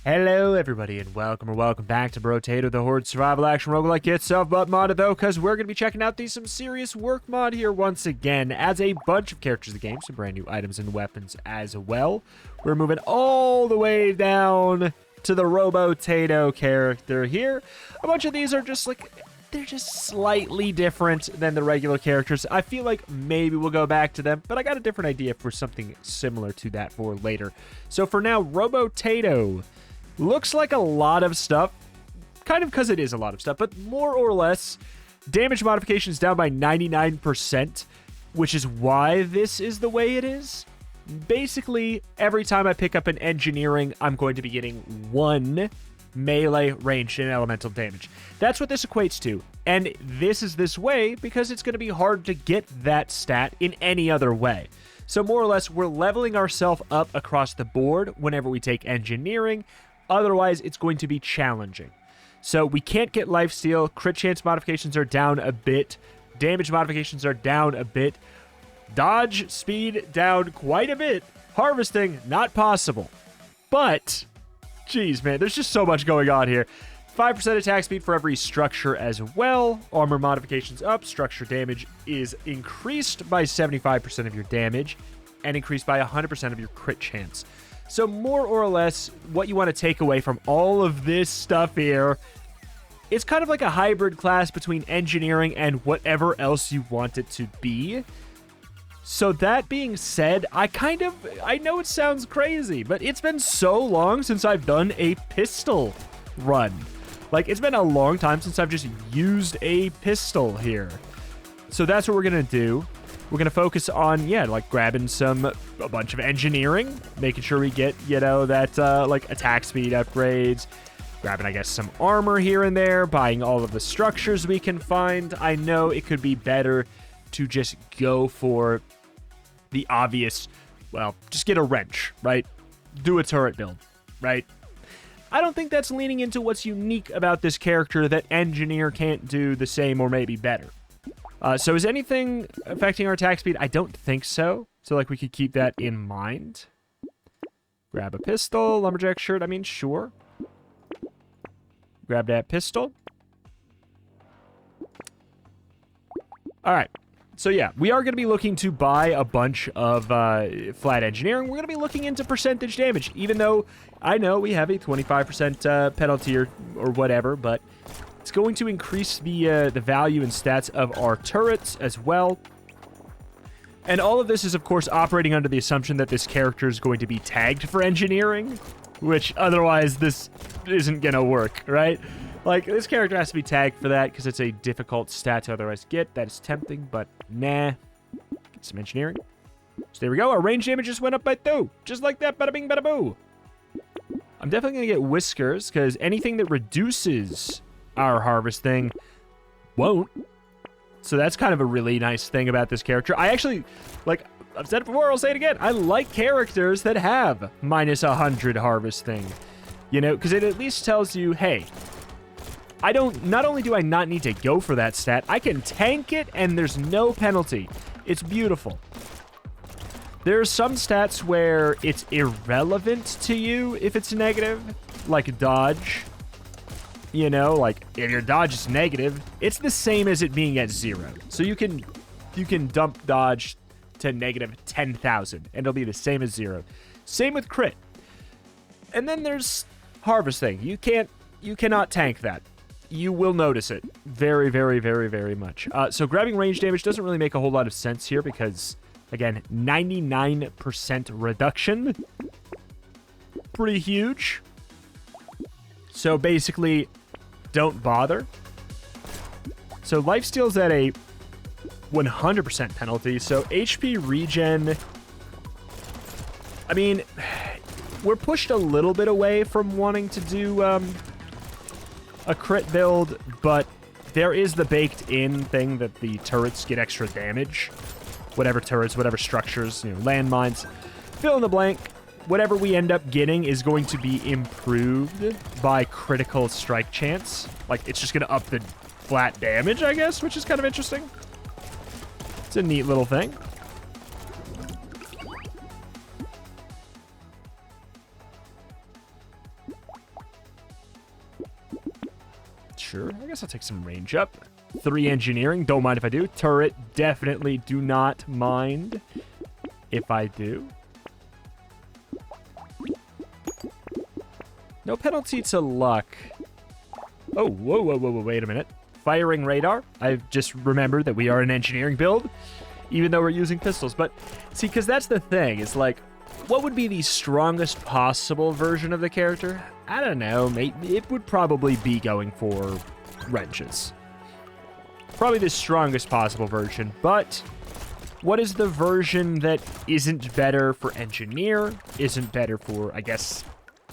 Hello everybody and welcome back to Brotato, the horde survival action roguelike itself, but modded though, because we're going to be checking out some serious work mod here once again. Adds a bunch of characters to the game, some brand new items and weapons as well. We're moving all the way down to the Roboto character here. A bunch of these are just they're just slightly different than the regular characters. I feel like maybe we'll go back to them, but I got a different idea for something similar to that for later. So for now, Roboto looks like a lot of stuff, kind of because it is a lot of stuff, but more or less, damage modifications down by 99%, which is why this is the way it is. Basically, every time I pick up an engineering, I'm going to be getting 1 melee ranged and elemental damage. That's what this equates to, and this is this way because it's going to be hard to get that stat in any other way. So more or less, we're leveling ourselves up across the board whenever we take engineering. Otherwise, it's going to be challenging. So we can't get lifesteal. Crit chance modifications are down a bit. Damage modifications are down a bit. Dodge speed down quite a bit. Harvesting, not possible. But, geez, man, there's just so much going on here. 5% attack speed for every structure as well. Armor modifications up. Structure damage is increased by 75% of your damage and increased by 100% of your crit chance. So more or less, what you want to take away from all of this stuff here, it's kind of like a hybrid class between engineering and whatever else you want it to be. So that being said, I know it sounds crazy, but it's been so long since I've done a pistol run. Like, it's been a long time since I've just used a pistol here. So that's what we're going to do. We're going to focus on, grabbing a bunch of engineering, making sure we get, that, attack speed upgrades, grabbing, I guess, some armor here and there, buying all of the structures we can find. I know it could be better to just go for the obvious, just get a wrench, right? Do a turret build, right? I don't think that's leaning into what's unique about this character that engineer can't do the same or maybe better. So is anything affecting our attack speed? I don't think so. So, we could keep that in mind. Grab a pistol, lumberjack shirt, sure. Grab that pistol. All right. So, yeah, we are going to be looking to buy a bunch of flat engineering. We're going to be looking into percentage damage, even though I know we have a 25% penalty or whatever, but it's going to increase the value and stats of our turrets as well. And all of this is, of course, operating under the assumption that this character is going to be tagged for engineering, which otherwise this isn't going to work, right? This character has to be tagged for that because it's a difficult stat to otherwise get. That is tempting, but nah. Get some engineering. So there we go. Our range damage just went up by 2. Just like that. Bada bing, bada boo. I'm definitely going to get whiskers because anything that reduces our harvesting won't. So that's kind of a really nice thing about this character. I actually, I've said it before, I'll say it again. I like characters that have minus 100 harvesting. Because it at least tells you, hey, not only do I not need to go for that stat, I can tank it and there's no penalty. It's beautiful. There are some stats where it's irrelevant to you if it's negative, like dodge. If your dodge is negative, it's the same as it being at 0. So you can dump dodge to negative 10,000, and it'll be the same as 0. Same with crit. And then there's harvesting. You cannot tank that. You will notice it very, very, very, very much. So grabbing range damage doesn't really make a whole lot of sense here because, again, 99% reduction. Pretty huge. So basically, don't bother. So lifesteal's at a 100% penalty. So HP regen, we're pushed a little bit away from wanting to do a crit build, but there is the baked-in thing that the turrets get extra damage. Whatever turrets, whatever structures, landmines, fill in the blank. Whatever we end up getting is going to be improved by critical strike chance. It's just going to up the flat damage, I guess, which is kind of interesting. It's a neat little thing. Sure, I guess I'll take some range up. 3 engineering, don't mind if I do. Turret, definitely do not mind if I do. No penalty to luck. Oh, whoa, whoa, whoa, whoa, wait a minute. Firing radar. I've just remembered that we are an engineering build, even though we're using pistols. But, see, because that's the thing. It's like, what would be the strongest possible version of the character? I don't know. It would probably be going for wrenches. Probably the strongest possible version. But what is the version that isn't better for engineer? Isn't better for, I guess,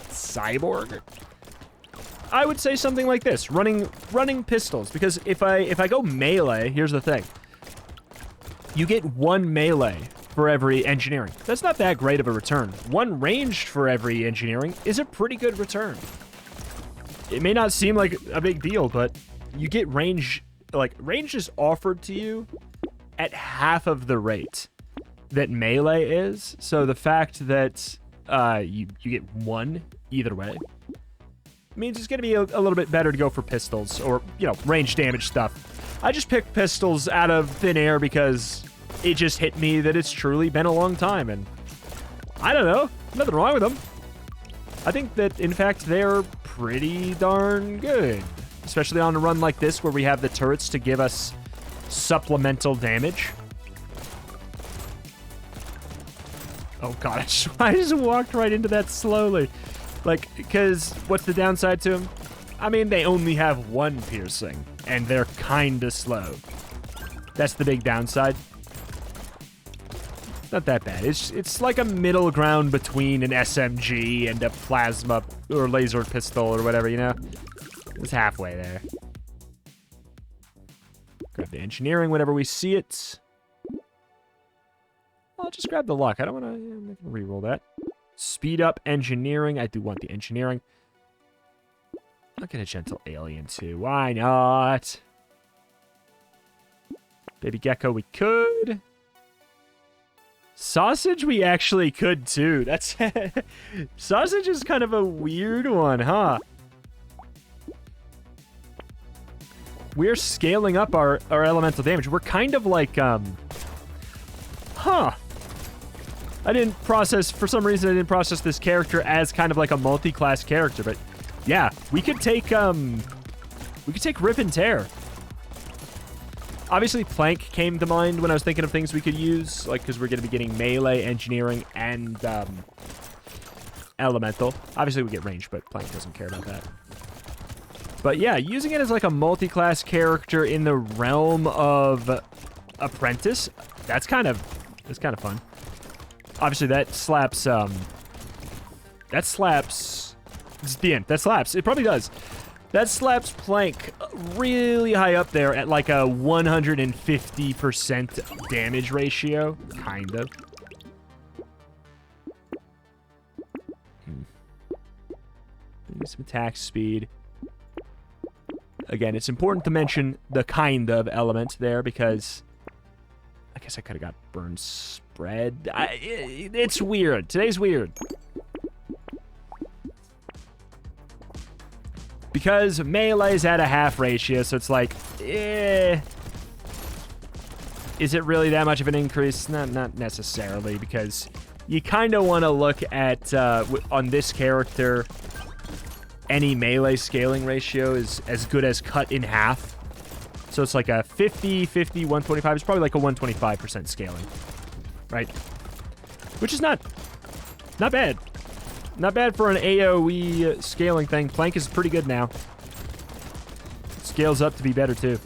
cyborg? I would say something like this, running pistols, because if I go melee, here's the thing. You get 1 melee for every engineering. That's not that great of a return. 1 ranged for every engineering is a pretty good return. It may not seem like a big deal, but you get range, like, range is offered to you at half of the rate that melee is. So the fact that you get 1 either way means it's going to be a little bit better to go for pistols or, you know, range damage stuff. I just picked pistols out of thin air because it just hit me that it's truly been a long time, and I don't know, nothing wrong with them. I think that, in fact, they're pretty darn good, especially on a run like this where we have the turrets to give us supplemental damage. Oh god, I just walked right into that slowly. Like, because what's the downside to them? I mean, they only have 1 piercing, and they're kinda slow. That's the big downside. Not that bad. It's like a middle ground between an SMG and a plasma or laser pistol or whatever, you know? It's halfway there. Grab the engineering whenever we see it. I'll just grab the luck. I don't want to reroll that. Speed up engineering. I do want the engineering. I'll get a gentle alien too. Why not? Baby gecko, we could. Sausage, we actually could too. That's sausage is kind of a weird one, huh? We're scaling up our elemental damage. We're kind of like, huh. I didn't process, for some reason I didn't process this character as kind of like a multi-class character, but yeah, we could take rip and tear. Obviously, plank came to mind when I was thinking of things we could use, like, because we're going to be getting melee, engineering, and elemental. Obviously, we get range, but plank doesn't care about that. But yeah, using it as like a multi-class character in the realm of apprentice, that's kind of fun. Obviously, that slaps. It's the end. That slaps. It probably does. That slaps plank really high up there at like a 150% damage ratio, kind of. Some attack speed. Again, it's important to mention the kind of element there because I guess I could have got burn spread. It's weird. Today's weird. Because melee's at a half ratio, so it's like, is it really that much of an increase? Not necessarily, because you kind of want to look at, on this character, any melee scaling ratio is as good as cut in half. So it's like a 50, 50, 125. It's probably like a 125% scaling, right? Which is not bad. Not bad for an AoE scaling thing. Plank is pretty good now. It scales up to be better, too.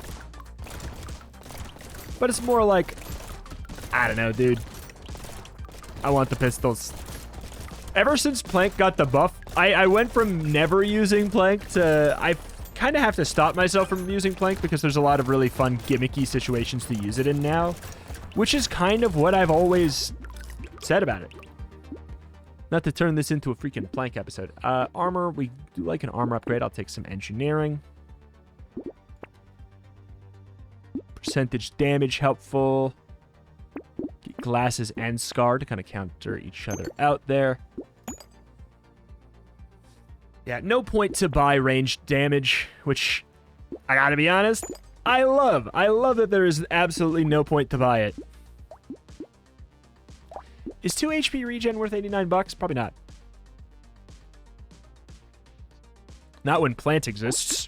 But it's more like, I don't know, dude. I want the pistols. Ever since Plank got the buff, I went from never using Plank to... I kind of have to stop myself from using Plank because there's a lot of really fun, gimmicky situations to use it in now. Which is kind of what I've always said about it. Not to turn this into a freaking Plank episode. Armor, we do like an armor upgrade. I'll take some engineering. Percentage damage helpful. Get glasses and scar to kind of counter each other out there. Yeah, no point to buy ranged damage, which I gotta be honest, I love that there is absolutely no point to buy it. Is 2 HP regen worth 89 bucks? Probably not. Not when plant exists.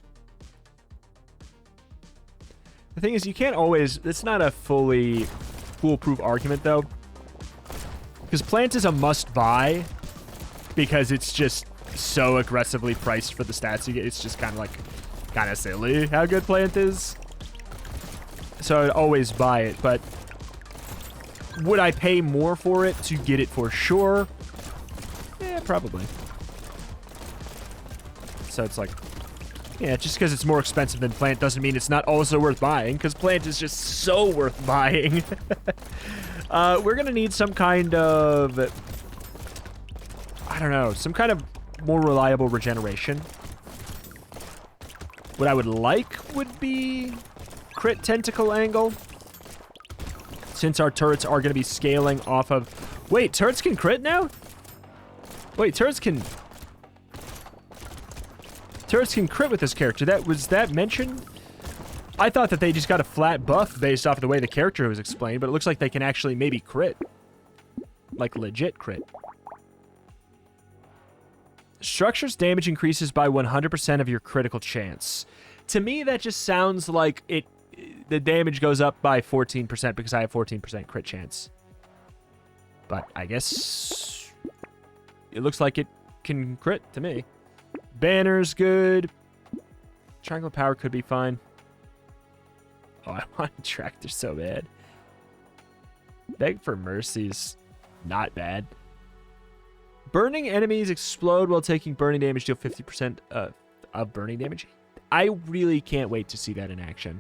The thing is, you can't always... It's not a fully foolproof argument, though. Because plant is a must-buy because it's just so aggressively priced for the stats you get. It's just kind of like... kind of silly how good plant is. So I'd always buy it, but... would I pay more for it to get it for sure? Yeah, probably. So it's like... yeah, just because it's more expensive than plant doesn't mean it's not also worth buying, because plant is just so worth buying. We're going to need some kind of... I don't know, some kind of more reliable regeneration. What I would like would be crit tentacle angle. Since our turrets are going to be scaling off of... wait, turrets can crit now? Wait, turrets can crit with this character. Was that mentioned? I thought that they just got a flat buff based off of the way the character was explained, but it looks like they can actually maybe crit. Like legit crit. Structure's damage increases by 100% of your critical chance. To me, that just sounds like the damage goes up by 14% because I have 14% crit chance. But I guess it looks like it can crit to me. Banner's good. Triangle power could be fine. Oh, I want a tractor so bad. Beg for Mercy's not bad. Burning enemies explode while taking burning damage, deal 50% of burning damage. I really can't wait to see that in action.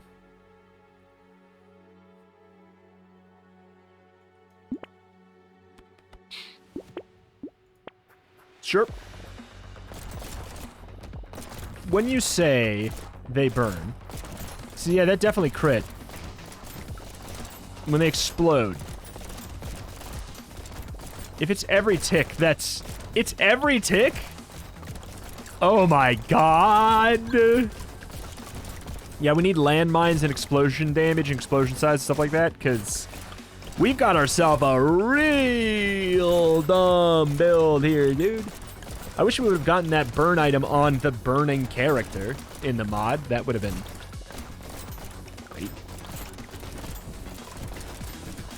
Sure. When you say they burn, so yeah, that definitely crit. When they explode. If it's every tick, it's every tick? Oh my god. Yeah, we need landmines and explosion damage and explosion size, stuff like that, because we've got ourselves a real dumb build here, dude. I wish we would have gotten that burn item on the burning character in the mod. That would have been great.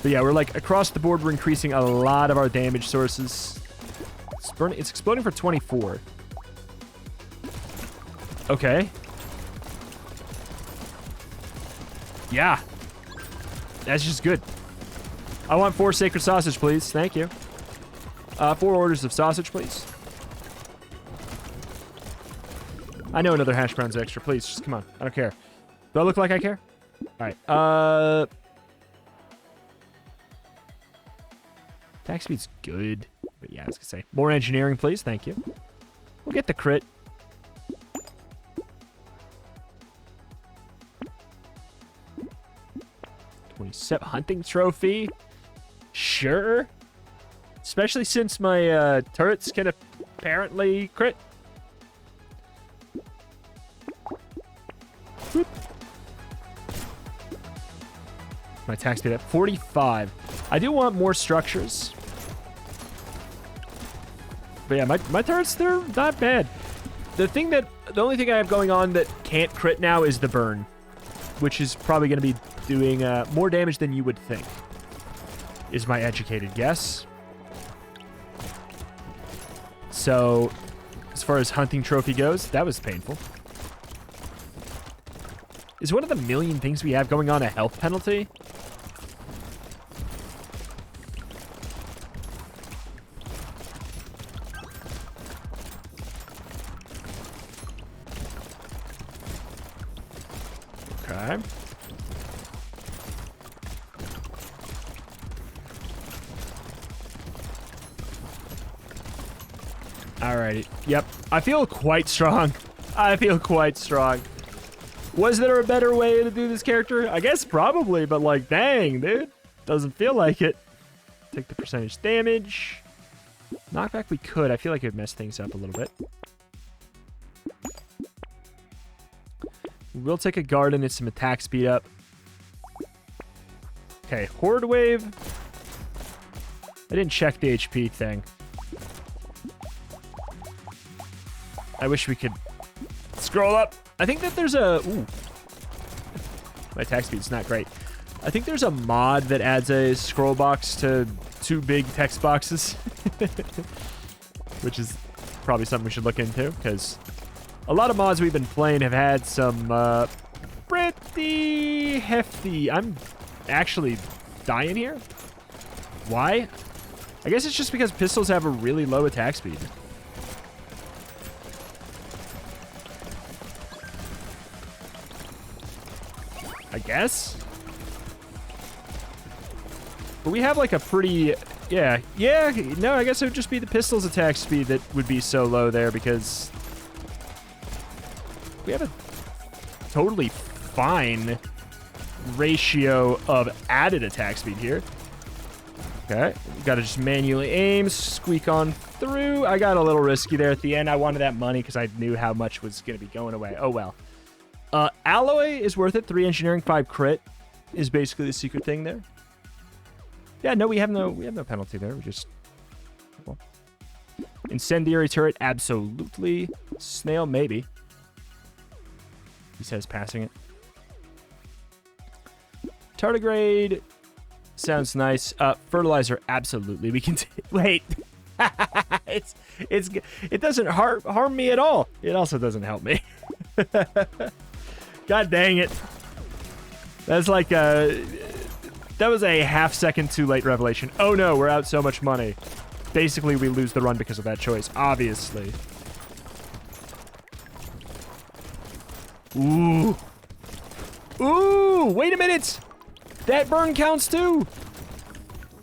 But yeah, we're like across the board, we're increasing a lot of our damage sources. It's exploding for 24. Okay. Yeah. That's just good. I want 4 sacred sausage, please. Thank you. 4 orders of sausage, please. I know another hash brown's extra. Please, just come on. I don't care. Do I look like I care? All right. Attack speed's good. But yeah, I was going to say. More engineering, please. Thank you. We'll get the crit. Hunting trophy? Sure. Especially since my turrets can apparently crit. Whoop. My attack speed at 45. I do want more structures. But yeah, my turrets, they're not bad. The only thing I have going on that can't crit now is the burn, which is probably going to be doing more damage than you would think, is my educated guess. So, as far as hunting trophy goes, that was painful. Is one of the million things we have going on a health penalty? Okay. Alrighty. Yep. I feel quite strong. I feel quite strong. Was there a better way to do this character? I guess probably, but like, dang, dude. Doesn't feel like it. Take the percentage damage. Knockback we could. I feel like it would mess things up a little bit. We'll take a garden and some attack speed up. Okay, Horde Wave. I didn't check the HP thing. I wish we could scroll up. I think that there's a... Ooh. My attack speed's not great. I think there's a mod that adds a scroll box to 2 big text boxes. Which is probably something we should look into, because a lot of mods we've been playing have had some pretty hefty... I'm actually dying here? Why? I guess it's just because pistols have a really low attack speed. I guess? But we have like a pretty... Yeah, no, I guess it would just be the pistol's attack speed that would be so low there, because we have a totally fine ratio of added attack speed here. Okay, gotta just manually aim, squeak on through. I got a little risky there at the end. I wanted that money because I knew how much was gonna be going away. Oh well. Alloy is worth it. 3 engineering, 5 crit is basically the secret thing there. Yeah, no, we have no penalty there. We just... Well. Incendiary turret, absolutely. Snail, maybe. He says passing it. Tardigrade sounds nice. Fertilizer, absolutely. We can... Wait. It doesn't harm me at all. It also doesn't help me. God dang it. That's like that was a half-second too late revelation. Oh no, we're out so much money. Basically, we lose the run because of that choice, obviously. Ooh. Ooh, wait a minute. That burn counts too.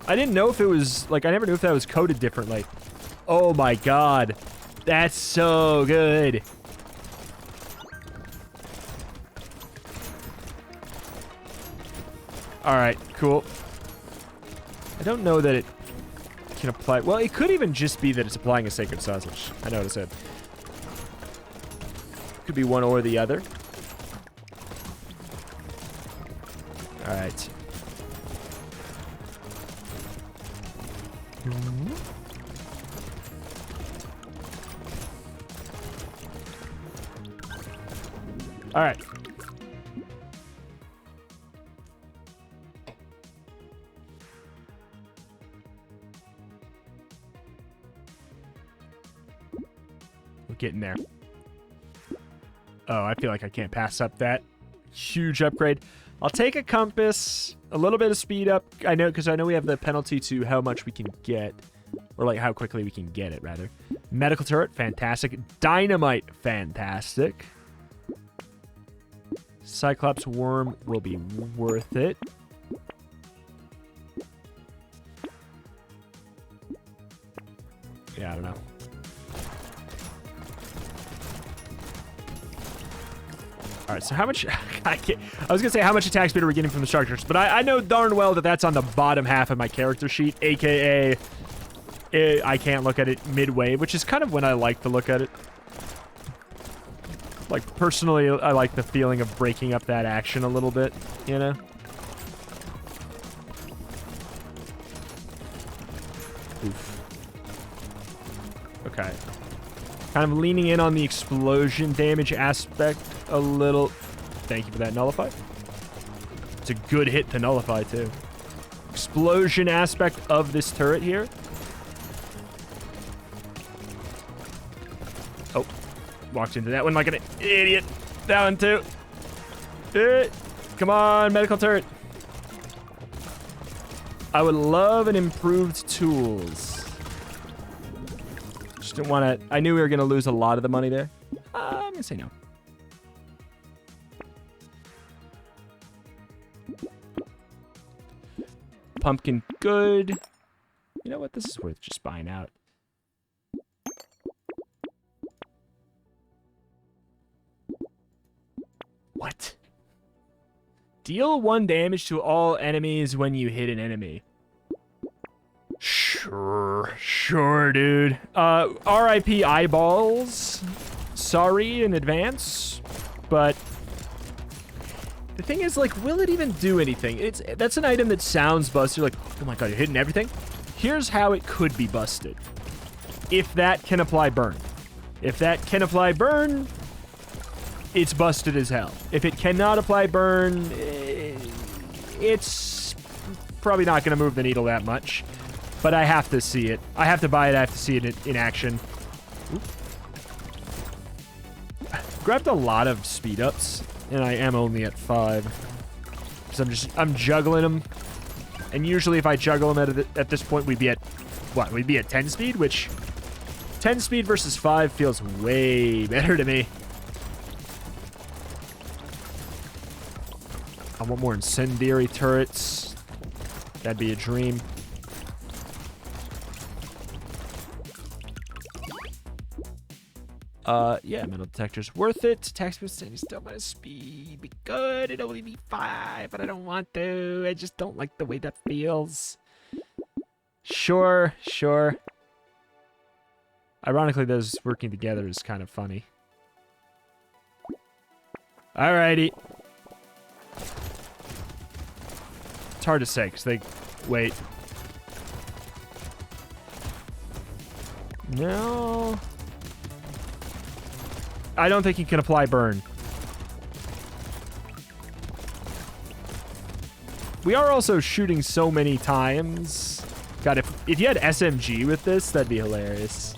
I didn't know if it was, like, I never knew if that was coded differently. Oh my god. That's so good. Alright, cool. I don't know that it can apply... Well, it could even just be that it's applying a Sacred Sausage. I know what I said. Could be one or the other. Alright. Alright. We're getting there. Oh, I feel like I can't pass up that huge upgrade. I'll take a compass, a little bit of speed up. I know, because I know we have the penalty to how much we can get. Or, like, how quickly we can get it, rather. Medical turret, fantastic. Dynamite, fantastic. Cyclops worm will be worth it. Yeah, I don't know. All right, so how much... I was going to say how much attack speed are we getting from the structures, but I know darn well that that's on the bottom half of my character sheet, a.k.a. I can't look at it midway, which is kind of when I like to look at it. Like, personally, I like the feeling of breaking up that action a little bit, you know? Oof. Okay. Kind of leaning in on the explosion damage aspect a little. Thank you for that nullify. It's a good hit to nullify, too. Explosion aspect of this turret here. Oh. Walked into that one like an idiot. That one, too. Come on, medical turret. I would love an improved tools. Just didn't want to... I knew we were going to lose a lot of the money there. I'm going to say no. Pumpkin, good. You know what? This is worth just buying out. What? Deal 1 damage to all enemies when you hit an enemy. Sure, dude. RIP eyeballs. Sorry in advance, but The thing is, like, will it even do anything? That's an item that sounds busted. You're like, oh my god, you're hitting everything? Here's how it could be busted. If that can apply burn. If that can apply burn, it's busted as hell. If it cannot apply burn, it's probably not going to move the needle that much. But I have to see it. I have to buy it. I have to see it in action. Oop. Grabbed a lot of speed ups, and I am only at 5. Because I'm juggling them. And usually if I juggle them at this point, we'd be at, what? We'd be at 10 speed, which 10 speed versus 5 feels way better to me. I want more incendiary turrets. That'd be a dream. Yeah, metal detector's worth it. Tax boost is still my speed. Be good. It'll only be 5, but I don't want to. I just don't like the way that feels. Sure. Ironically, those working together is kind of funny. Alrighty. It's hard to say, because they... Wait. No... I don't think he can apply burn. We are also shooting so many times. God, if you had SMG with this, that'd be hilarious.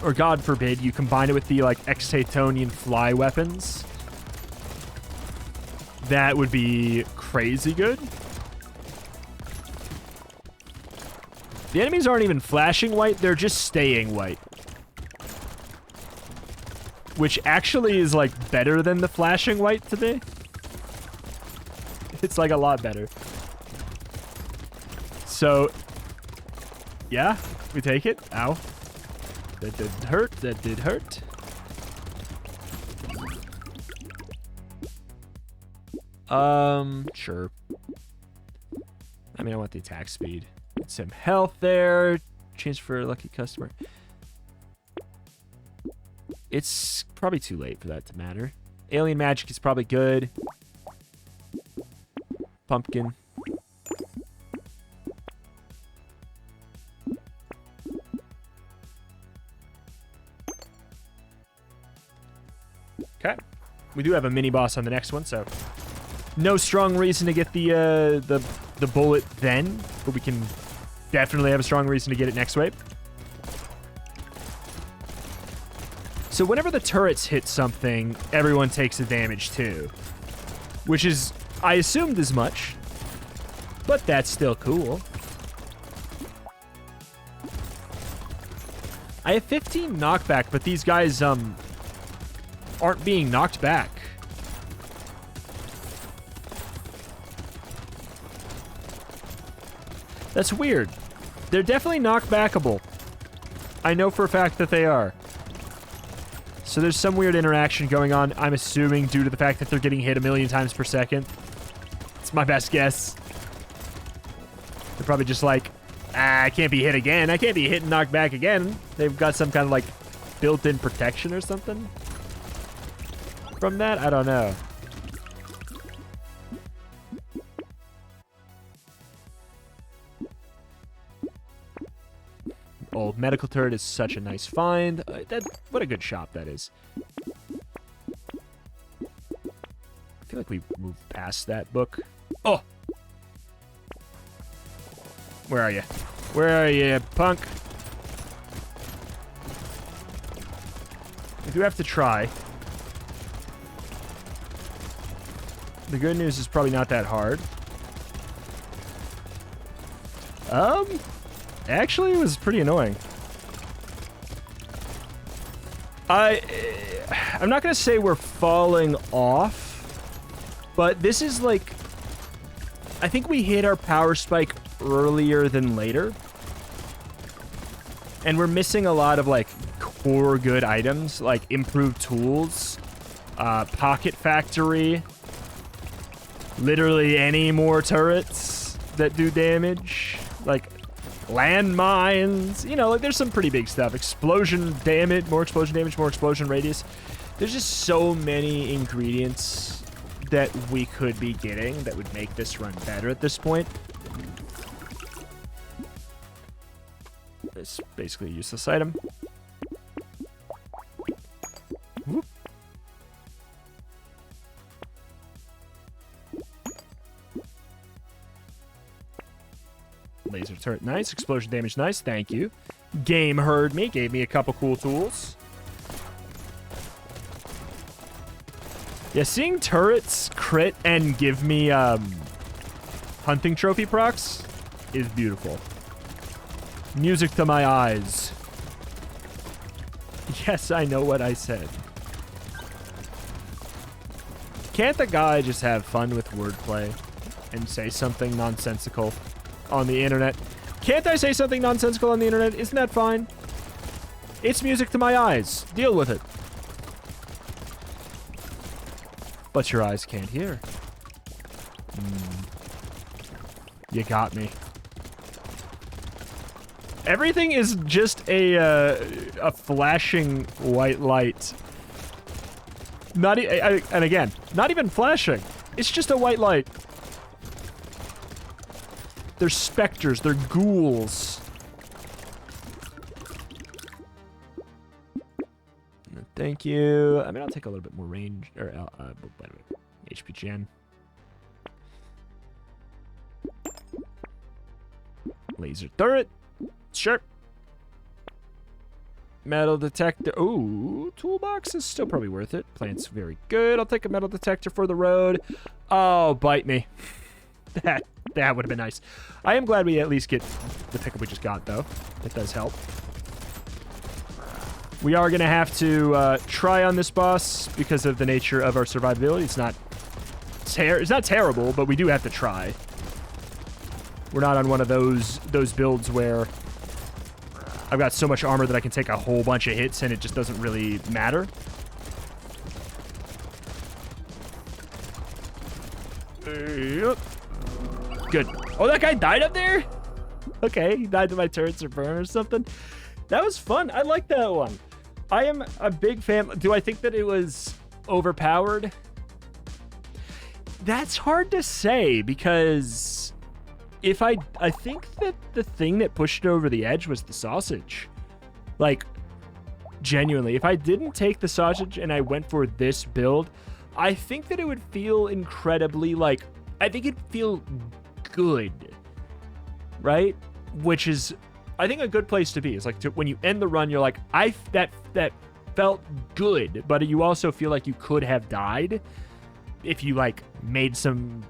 Or God forbid, you combine it with the, like, Extatonian fly weapons. That would be crazy good. The enemies aren't even flashing white, they're just staying white. Which actually is, like, better than the flashing white today. It's, like, a lot better. So, yeah, we take it. Ow. That did hurt. That did hurt. Sure. I mean, I want the attack speed. Get some health there. Change for a lucky customer. It's probably too late for that to matter. Alien magic is probably good. Pumpkin. Okay. We do have a mini boss on the next one, so no strong reason to get the bullet then, but we can definitely have a strong reason to get it next wave. So whenever the turrets hit something, everyone takes the damage too. Which is, I assumed as much. But that's still cool. I have 15 knockback, but these guys, aren't being knocked back. That's weird. They're definitely knockbackable. I know for a fact that they are. So there's some weird interaction going on, I'm assuming, due to the fact that they're getting hit 1,000,000 times per second. It's my best guess. They're probably just like, I can't be hit again. I can't be hit and knocked back again. They've got some kind of, like, built-in protection or something from that? I don't know. Oh, medical turret is such a nice find. What a good shop that is. I feel like we moved past that book. Oh! Where are you? Where are you, punk? We do have to try. The good news is probably not that hard. Actually, it was pretty annoying. I'm not gonna say we're falling off, but this is like, I think we hit our power spike earlier than later. And we're missing a lot of, like, core good items, like improved tools, pocket factory, literally any more turrets that do damage, like landmines, you know, like there's some pretty big stuff. Explosion damage, more explosion radius. There's just so many ingredients that we could be getting that would make this run better at this point. It's basically a useless item. Whoop. Laser turret, nice. Explosion damage, nice. Thank you. Game heard me, gave me a couple cool tools. Yeah, seeing turrets crit and give me hunting trophy procs is beautiful. Music to my eyes. Yes, I know what I said. Can't the guy just have fun with wordplay and say something nonsensical on the internet? Can't I say something nonsensical on the internet? Isn't that fine? It's music to my eyes. Deal with it. But your eyes can't hear. You got me. Everything is just a flashing white light. And again, not even flashing. It's just a white light. They're specters. They're ghouls. Thank you. I mean, I'll take a little bit more range, or HP gen. Laser turret. Sure. Metal detector. Ooh, toolbox is still probably worth it. Plant's very good. I'll take a metal detector for the road. Oh, bite me. That would have been nice. I am glad we at least get the pickup we just got, though. That does help. We are going to have to try on this boss because of the nature of our survivability. It's not terrible, but we do have to try. We're not on one of those builds where I've got so much armor that I can take a whole bunch of hits and it just doesn't really matter. Good. Oh, that guy died up there? Okay, he died to my turrets or burn or something. That was fun. I like that one. I am a big fan. Do I think that it was overpowered? That's hard to say because I think that the thing that pushed it over the edge was the sausage. Like, genuinely, if I didn't take the sausage and I went for this build, I think that it would feel incredibly, like, I think it'd feel good, right? Which is, I think, a good place to be. It's like when you end the run, you're like, that felt good, but you also feel like you could have died if you, like, made some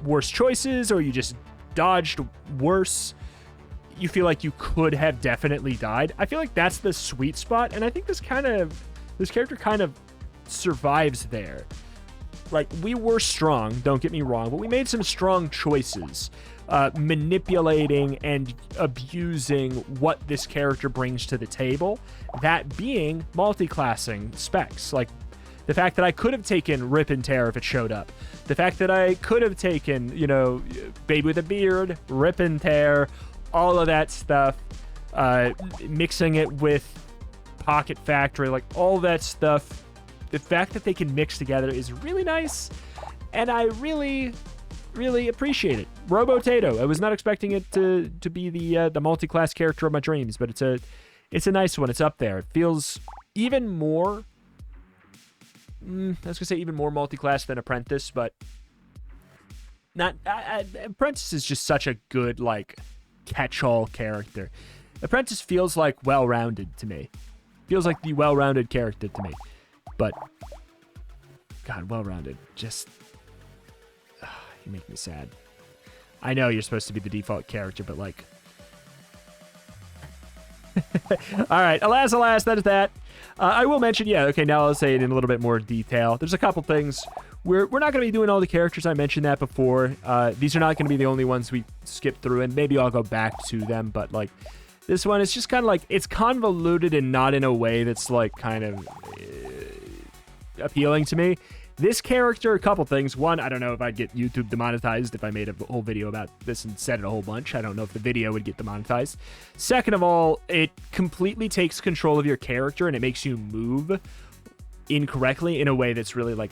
worse choices or you just dodged worse. You feel like you could have definitely died. I feel like that's the sweet spot, and I think this character kind of survives there. Like, we were strong, don't get me wrong, but we made some strong choices, manipulating and abusing what this character brings to the table, that being multi-classing specs. Like, the fact that I could have taken Rip and Tear if it showed up. The fact that I could have taken, you know, Baby with a Beard, Rip and Tear, all of that stuff, mixing it with Pocket Factory, like, all that stuff. The fact that they can mix together is really nice, and I really, really appreciate it. Robotato. I was not expecting it to be the multi-class character of my dreams, but it's a nice one. It's up there. It feels even more, I was gonna say even more multi-class than Apprentice, but not. Apprentice is just such a good, like, catch-all character. Apprentice feels like well-rounded to me. Feels like the well-rounded character to me. But, God, well-rounded. Just, you make me sad. I know you're supposed to be the default character, but, like... All right, alas, that is that. I will mention, yeah, okay, now I'll say it in a little bit more detail. There's a couple things. We're not going to be doing all the characters. I mentioned that before. These are not going to be the only ones we skip through, and maybe I'll go back to them, but, like, this one, it's just kind of like, it's convoluted and not in a way that's, like, kind of... appealing to me. This character, a couple things. One, I don't know if I'd get YouTube demonetized if I made a whole video about this and said it a whole bunch. I don't know if the video would get demonetized. Second of all, it completely takes control of your character and it makes you move incorrectly in a way that's really, like,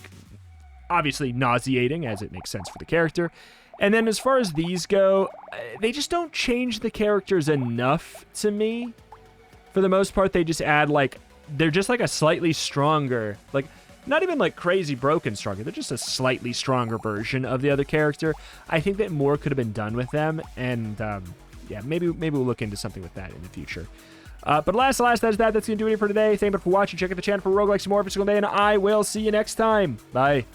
obviously nauseating, as it makes sense for the character. And then as far as these go, they just don't change the characters enough to me. For the most part, they just add, like, they're just like a slightly stronger, like, not even like crazy broken stronger. They're just a slightly stronger version of the other character. I think that more could have been done with them. And yeah, maybe we'll look into something with that in the future. But alas, that's going to do it for today. Thank you for watching. Check out the channel for roguelikes more every single day. And I will see you next time. Bye.